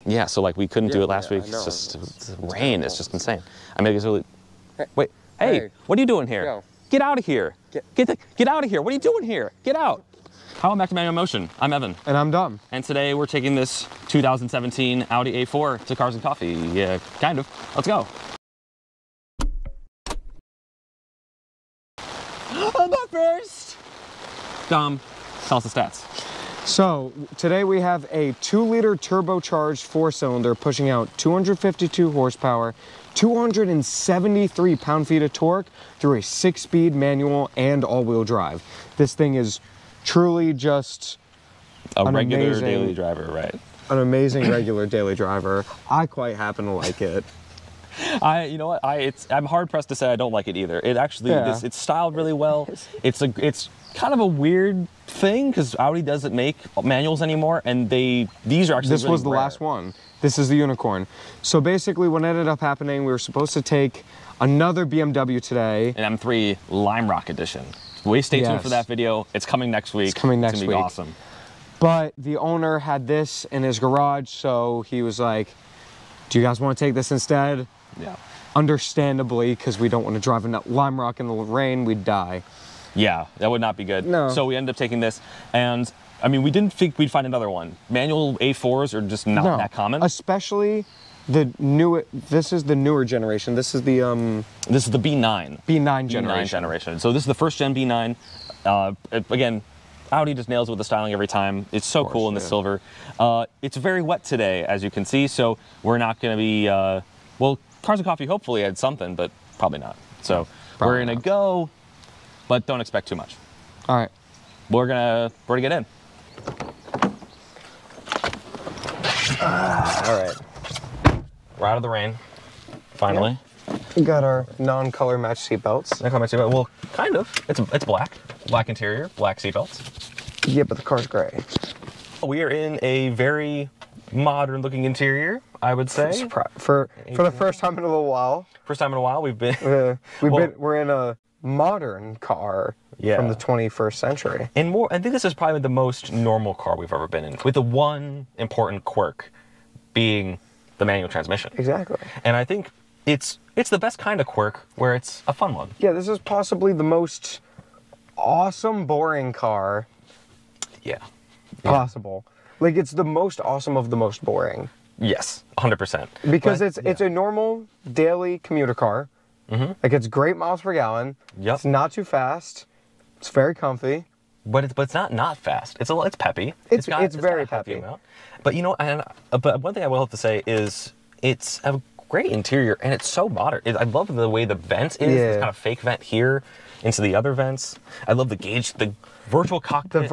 Yeah, so like we couldn't do it last week. It's just it's rain. It's just insane. I mean, it's really. Wait, hey, what are you doing here? Go. Get out of here. Get out of here. What are you doing here? Get out. Welcome back to Manual Motion. I'm Evan. And I'm Dom. And today we're taking this 2017 Audi A4 to Cars and Coffee. Yeah, kind of. Let's go. But first, Dom, tell us the stats. So today we have a 2-liter turbocharged 4-cylinder pushing out 252 horsepower, 273 pound-feet of torque through a 6-speed manual and all-wheel drive. This thing is truly just a regular daily driver, right? An amazing regular daily driver. I quite happen to like it. You know what? I'm hard pressed to say I don't like it either. It actually, it's styled really well. It's kind of a weird thing because Audi doesn't make manuals anymore, and these are actually this really was the rare. last one. This is the unicorn. So basically, what ended up happening, we were supposed to take another BMW today, an M3 Lime Rock edition. Stay tuned for that video. It's coming next week. It's coming next week. It's gonna be awesome. But the owner had this in his garage, so he was like, "Do you guys want to take this instead?" Yeah. Understandably, because we don't want to drive a Lime Rock in the rain, we'd die. Yeah, that would not be good. No. So we ended up taking this, and I mean, we didn't think we'd find another one. Manual A4s are just not that common. Especially the this is the newer generation. This is the B9. B9 generation. So this is the first gen B9. Again, Audi just nails it with the styling every time. It's so cool in the silver. It's very wet today, as you can see, so we're not going to be, well, Cars and Coffee hopefully had something, but probably not. So we're going to go, but don't expect too much. All right. We're going to get in. All right. We're out of the rain, finally. Yeah. We got our non-color match seat belts. Well, kind of. It's black. Black interior, black seat belts. Yeah, but the car's gray. We are in a very modern looking interior, I would say. For the first time in a little while. First time in a while we've been. We're in a modern car from the 21st century. And more, I think this is probably the most normal car we've ever been in, with the one important quirk being the manual transmission. Exactly. And I think it's the best kind of quirk where it's a fun one. Yeah, this is possibly the most awesome, boring car possible. Like, it's the most awesome of the most boring. Yes, 100%. Because it's a normal daily commuter car. Like, it's great miles per gallon. Yep. It's not too fast. It's very comfy. But it's not fast. It's peppy. It's very peppy. But you know, but one thing I will have to say is it's a great interior and it's so modern. I love the way the vent is. This kind of fake vent here into the other vents. I love the gauge, the virtual cockpit.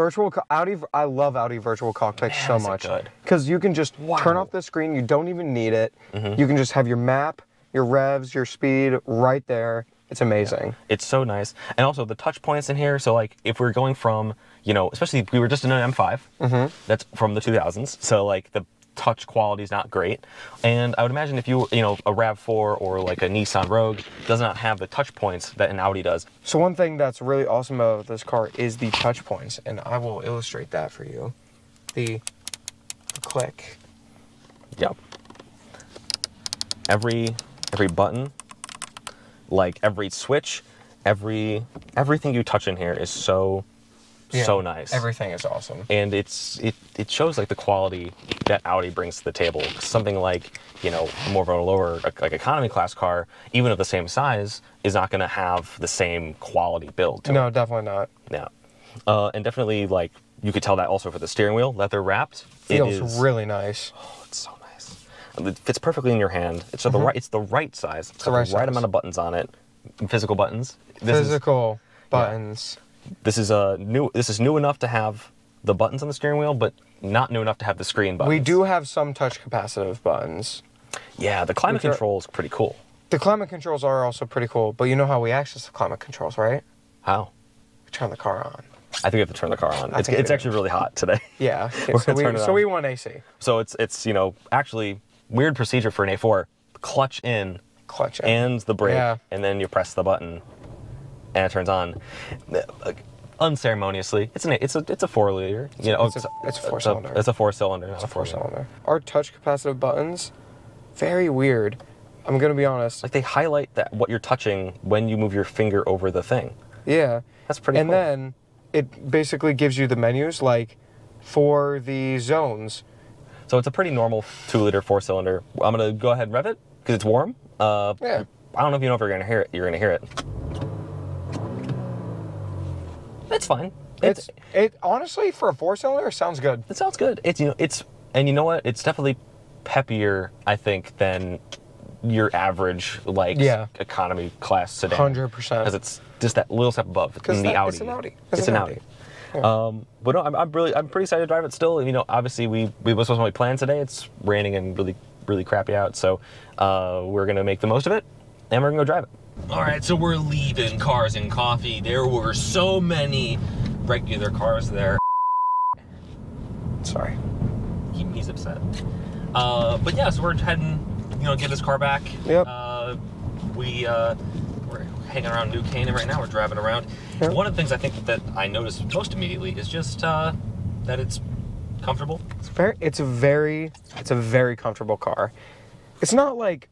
I love Audi virtual cockpit so much. Because you can just turn off the screen. You don't even need it. You can just have your map, your revs, your speed right there. It's amazing. Yeah. It's so nice. And also the touch points in here. So like if we're going from, you know, especially if we were just in an M5, that's from the 2000s. So like the touch quality is not great. And I would imagine if you know, a RAV4 or like a Nissan Rogue does not have the touch points that an Audi does. So one thing that's really awesome about this car is the touch points. And I will illustrate that for you. The click. Yep. Every button, like every switch, everything you touch in here is so nice. Everything is awesome. And it shows like the quality that Audi brings to the table. Something like, you know, more of a lower like economy class car, even of the same size, is not going to have the same quality build to it. No, definitely not. Yeah. And definitely like you could tell that also for the steering wheel, leather wrapped. Feels really nice. Oh, it's so nice. It fits perfectly in your hand. It's it's the right size. It's got the right amount of buttons on it. Physical buttons. Physical buttons. This is new enough to have the buttons on the steering wheel, but not new enough to have the screen buttons. We do have some touch capacitive buttons. Yeah, the climate control is pretty cool. The climate controls are also pretty cool, but you know how we access the climate controls, right? How? We turn the car on. I think we have to turn the car on. It's actually really hot today. Yeah. So we want AC. So it's you know, actually weird procedure for an A4. Clutch in, and the brake, and then you press the button and it turns on. unceremoniously. It's a 4-liter. You know, it's a 4-cylinder. It's a 4-cylinder. It's a 4-cylinder. Our touch capacitive buttons, very weird. I'm gonna be honest. Like they highlight that what you're touching when you move your finger over the thing. Yeah. That's pretty cool. And then it basically gives you the menus like for the zones. So it's a pretty normal 2-liter 4-cylinder. I'm gonna go ahead and rev it because it's warm. Yeah. I don't know if you know if you're gonna hear it. You're gonna hear it. It's fine. It honestly for a 4-cylinder sounds good. It sounds good. And you know what? It's definitely peppier, I think, than your average economy class sedan. 100%. Because it's just that little step above. It's the Audi. It's an Audi. It's an Audi. Yeah. But no, I'm pretty excited to drive it still. You know, obviously we was supposed to plan today. It's raining and really crappy out, so we're gonna make the most of it, and we're gonna go drive it. All right, so we're leaving Cars and Coffee. There were so many regular cars there. Sorry. He's upset. But yeah, so we're heading, get this car back. Yep. We're hanging around New Canaan right now. We're driving around. Yep. One of the things I think that I noticed most immediately is just that it's comfortable. It's a very comfortable car. It's not like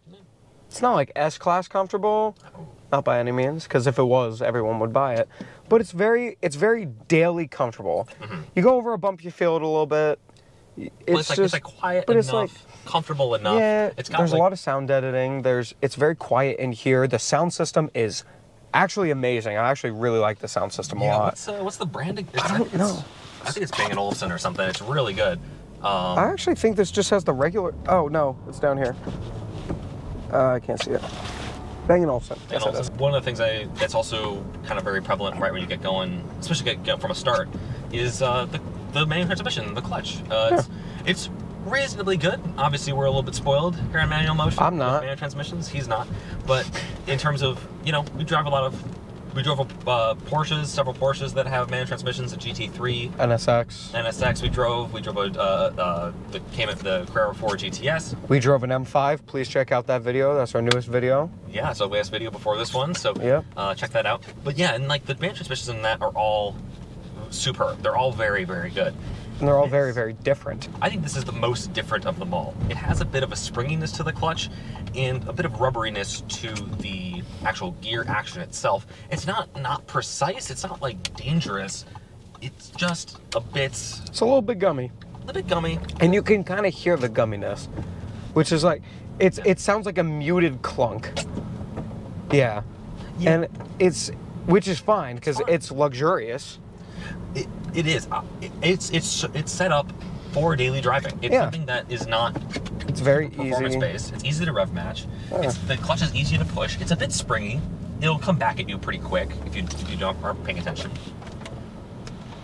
S-Class comfortable, not by any means, because if it was, everyone would buy it. But it's very daily comfortable. Mm-hmm. You go over a bump, you feel it a little bit. It's like quiet but enough, it's like, comfortable enough. Yeah, there's a lot of sound editing. It's very quiet in here. The sound system is actually amazing. I actually really like the sound system a lot. What's the branding? I don't know. I think it's Bang & Olufsen or something. It's really good. I actually think this just has the regular. Oh no, it's down here. I can't see it. Bang & Olufsen. Yes, it is. One of the things that's also kind of very prevalent right when you get going, especially get from a start, is the manual transmission, the clutch. It's reasonably good. Obviously, we're a little bit spoiled here on manual motion. I'm not. Manual transmissions, he's not. But in terms of, we drove Porsches, several Porsches that have manual transmissions, a GT3, NSX. We drove the Carrera 4 GTS. We drove an M5. Please check out that video. That's our newest video. Yeah, so last video before this one. So check that out. But yeah, and like the manual transmissions in that are all superb. They're all very, very good. And they're all very, very different. I think this is the most different of them all. It has a bit of a springiness to the clutch and a bit of rubberiness to the actual gear action itself. It's not precise. It's not like dangerous. It's just a bit... It's a little bit gummy. A little bit gummy. And you can kind of hear the gumminess, which is like, it sounds like a muted clunk. Yeah. And which is fine because it's luxurious. It is. It's set up for daily driving. It's something that is not. It's very performance based. It's easy to rev match. The clutch is easy to push. It's a bit springy. It'll come back at you pretty quick if you aren't paying attention.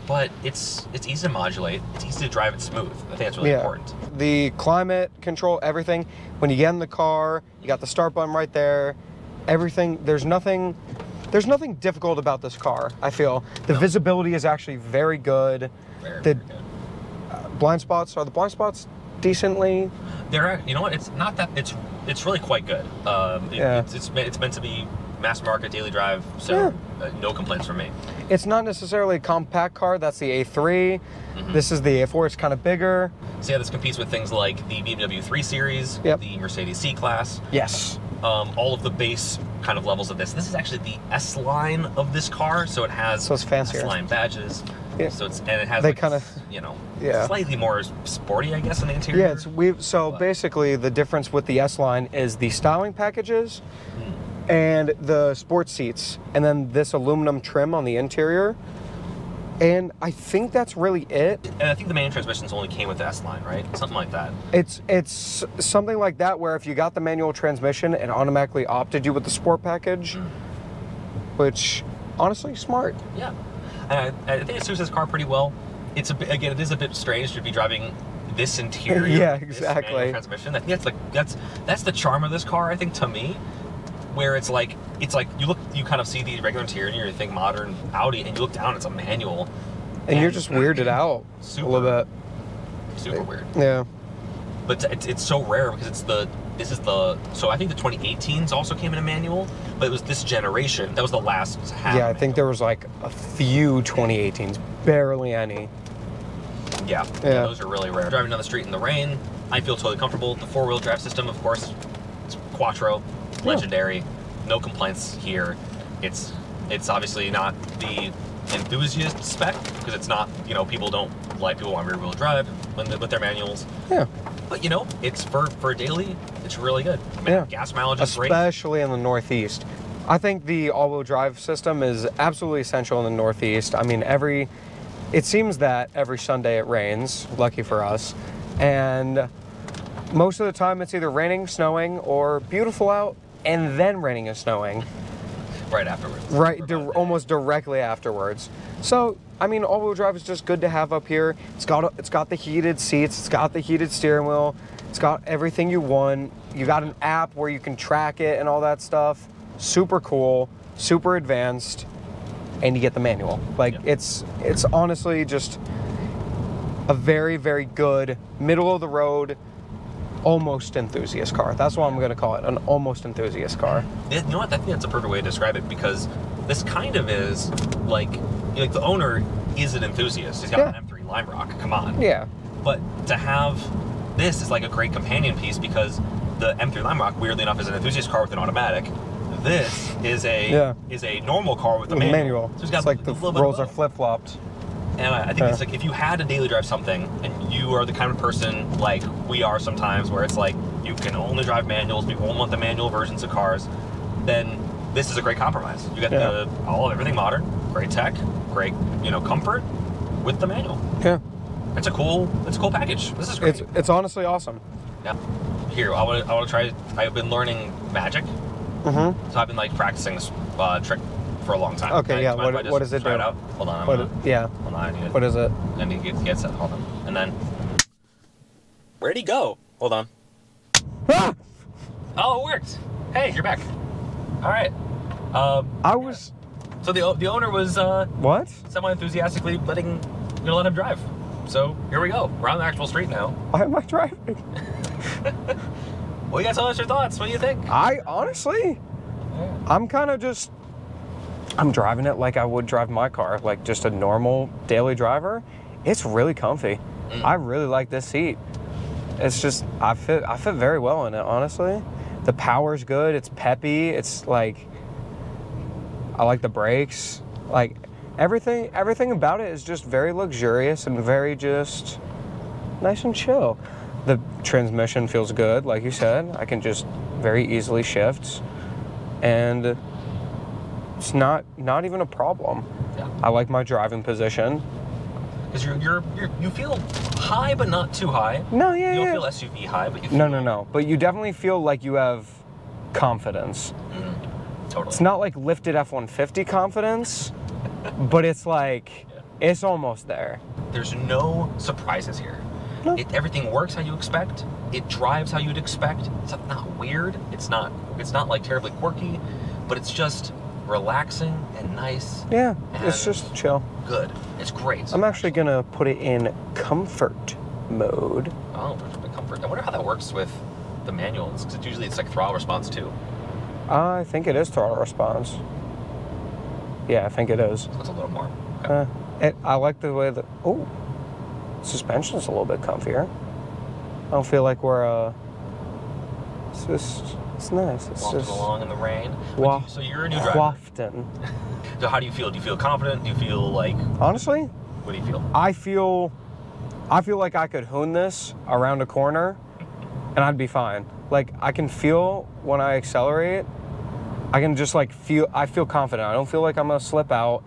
But it's easy to modulate. It's easy to drive it smooth. I think that's really important. The climate control, everything. When you get in the car, you got the start button right there. Everything. There's nothing difficult about this car, I feel. The visibility is actually very good. Very good. Blind spots, are the blind spots decently? You know what, it's not that, it's really quite good. It's meant to be mass market daily drive, so no complaints from me. It's not necessarily a compact car, that's the A3. Mm-hmm. This is the A4, it's kind of bigger. So yeah, this competes with things like the BMW 3 Series, the Mercedes C-Class. Yes. All of the base kind of levels of this. This is actually the S line of this car, so it has it's fancier. S line badges. Yeah. So it has slightly more sporty, I guess, in the interior. Yeah, basically the difference with the S line is the styling packages and the sports seats, and then this aluminum trim on the interior. And I think that's really it. And I think the manual transmissions only came with the S-Line, right? Something like that. It's something like that where if you got the manual transmission, it automatically opted you with the sport package, which, honestly, smart. Yeah. And I think it suits this car pretty well. It is a bit strange to be driving this interior. Yeah, exactly. This manual transmission. I think that's the charm of this car, I think, to me. Where it's like you kind of see the regular interior and you think modern Audi, and you look down, it's a manual, and you're just weirded out a little bit. Super weird. Yeah. but it's so rare because so I think the 2018s also came in a manual, but it was this generation that was the last to have. Yeah, I think there was like a few 2018s, barely any. Yeah, those are really rare. Driving down the street in the rain, I feel totally comfortable. The 4-wheel drive system, of course, it's quattro, legendary, no complaints here. It's obviously not the enthusiast spec because it's not, people want rear-wheel drive with their manuals. Yeah. But it's for daily, it's really good. I mean, gas mileage is great. Especially in the Northeast. I think the all-wheel drive system is absolutely essential in the Northeast. I mean, it seems that every Sunday it rains, lucky for us, and most of the time it's either raining, snowing, or beautiful out, and then raining and snowing. Right afterwards. Right, almost directly afterwards. So, I mean, all-wheel drive is just good to have up here. It's got the heated seats, it's got the heated steering wheel, it's got everything you want. You got an app where you can track it and all that stuff. Super cool, super advanced, and you get the manual. Like, it's honestly just a very, very good, middle-of-the-road, almost enthusiast car. That's what I'm going to call it, an almost enthusiast car. You know what? I think that's a perfect way to describe it because this kind of is like the owner is an enthusiast. He's got an M3 Lime Rock. Come on. Yeah. But to have this is like a great companion piece because the M3 Lime Rock, weirdly enough, is an enthusiast car with an automatic. This is a normal car with a manual. So it's like the roles are flip-flopped. And I think it's like if you had to daily drive something and you are the kind of person like we are sometimes where it's like you can only drive manuals, people only want the manual versions of cars, then this is a great compromise. You got everything modern, great tech, great comfort with the manual. Yeah. It's a cool package. This is great. It's honestly awesome. Yeah. Here, I want to try. I've been learning magic. Mm-hmm. So I've been like practicing this trick for a long time. Okay, yeah. What does it do? It out? Hold on. Hold on. I need it. What is it? I need to get set. Hold on. And then where'd he go? Hold on. Ah! Oh, it worked. Hey, you're back. All right. So the owner was what? Semi-enthusiastically let him drive. So here we go. We're on the actual street now. Why am I driving? Well, you guys tell us your thoughts. What do you think? Honestly, I'm kind of just, I'm driving it like I would drive my car, like just a normal daily driver. It's really comfy. I really like this seat. It's just, I fit very well in it, honestly. The power's good, it's peppy, it's like, I like the brakes. Like, everything about it is just very luxurious and very just nice and chill. The transmission feels good, like you said. I can just very easily shift, and it's not even a problem. Yeah. I like my driving position. Because you feel high, but not too high. No, yeah, you don't feel SUV high, but you feel no. But you definitely feel like you have confidence. Totally. It's not like lifted F-150 confidence, but it's like it's almost there. There's no surprises here. No. Everything works how you expect. It drives how you'd expect. It's not weird. It's not like terribly quirky, but it's just relaxing and nice. Yeah, it's just chill. Good. It's great. I'm actually gonna put it in comfort mode. Oh, there's comfort. I wonder how that works with the manuals, because usually it's like throttle response too. I think it is throttle response. Yeah, I think it is. So it's a little more. Okay. I like the way that. Oh, suspension's a little bit comfier. I don't feel like we're. It's nice. It's walking just along in the rain. So you're a new driver. Wafting. So how do you feel? Do you feel confident? Do you feel like? Honestly, what do you feel? I feel like I could hoon this around a corner, and I'd be fine. Like I can feel when I accelerate. I can just like feel. I feel confident. I don't feel like I'm gonna slip out.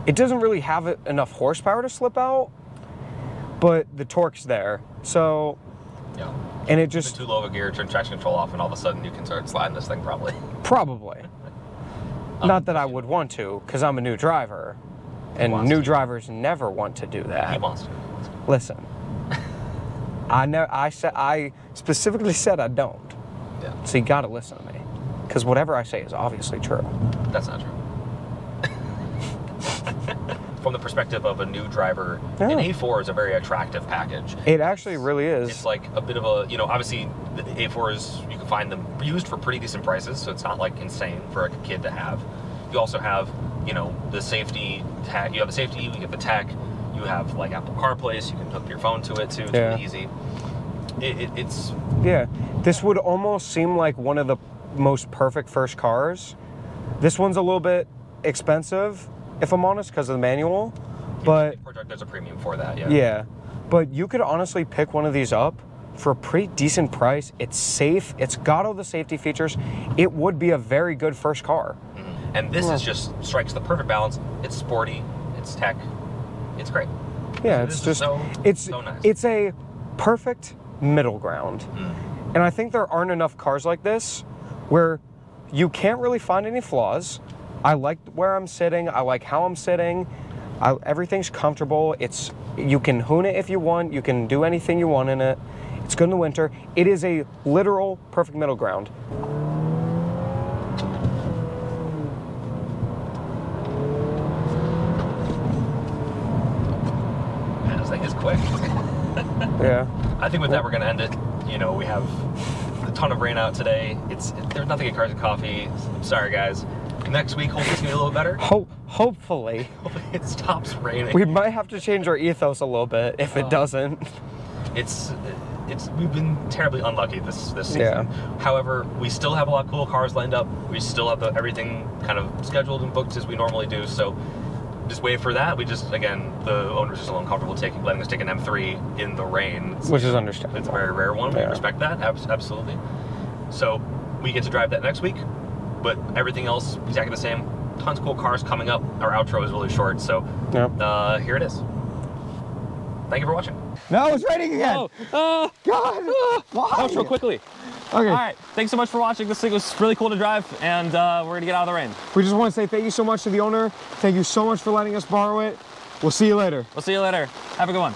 It doesn't really have enough horsepower to slip out, but the torque's there. So. Yeah. And it just too low of a gear, turn traction control off, and all of a sudden you can start sliding this thing probably. Probably. Not that I would want to, because I'm a new driver, and new drivers never want to do that. He wants to. Listen, I specifically said I don't. Yeah. So you got to listen to me, because whatever I say is obviously true. That's not true. from the perspective of a new driver, an A4 is a very attractive package. It actually really is. It's like a bit of a, you know, obviously the A4s, you can find them used for pretty decent prices, so it's not like insane for like a kid to have. You also have, you know, the safety tech. You have the safety, you get the tech. You have like Apple CarPlay, so you can hook your phone to it too. It's really easy. It's This would almost seem like one of the most perfect first cars. This one's a little bit expensive, if I'm honest, because of the manual. But there's a premium for that. Yeah, but you could honestly pick one of these up for a pretty decent price. It's safe. It's got all the safety features. It would be a very good first car. And this is just strikes the perfect balance. It's sporty. It's tech. It's great. Yeah, it's just so nice. It's a perfect middle ground. And I think there aren't enough cars like this where you can't really find any flaws. I like where I'm sitting. I like how I'm sitting. Everything's comfortable. You can hoon it if you want. You can do anything you want in it. It's good in the winter. It is a literal perfect middle ground. Man, this thing is quick. Yeah. I think with that we're going to end it. You know, we have a ton of rain out today. There's nothing in Cars and Coffee. I'm sorry, guys. Next week, hopefully it's going to be a little better. Hopefully. It stops raining. We might have to change our ethos a little bit if it doesn't. We've been terribly unlucky this season. Yeah. However, we still have a lot of cool cars lined up. We still have everything kind of scheduled and booked as we normally do. So just wait for that. The owner's just a little uncomfortable letting us take an M3 in the rain. Which is understandable. It's a very rare one. We respect that, absolutely. So we get to drive that next week, but everything else exactly the same. Tons of cool cars coming up. Our outro is really short, so here it is. Thank you for watching. No, it's raining again. God. Why? Outro quickly. Okay. All right. Thanks so much for watching. This thing was really cool to drive, and we're going to get out of the rain. We just want to say thank you so much to the owner. Thank you so much for letting us borrow it. We'll see you later. We'll see you later. Have a good one.